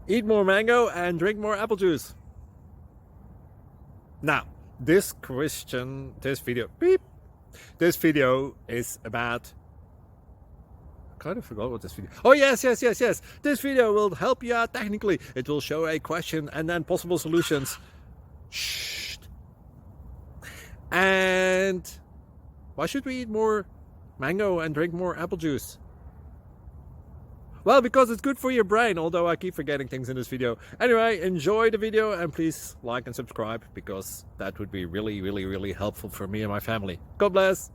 Eat more mango and drink more apple juice. Now, this video is about, I kind of forgot what this video. Oh, yes. This video will help you out technically. It will show a question and then possible solutions. Shh. And why should we eat more mango and drink more apple juice? Well, because it's good for your brain, although I keep forgetting things in this video. Anyway, enjoy the video and please like and subscribe, because that would be really helpful for me and my family. God bless.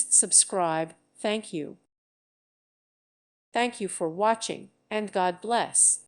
Subscribe. Thank you. Thank you for watching, and God bless.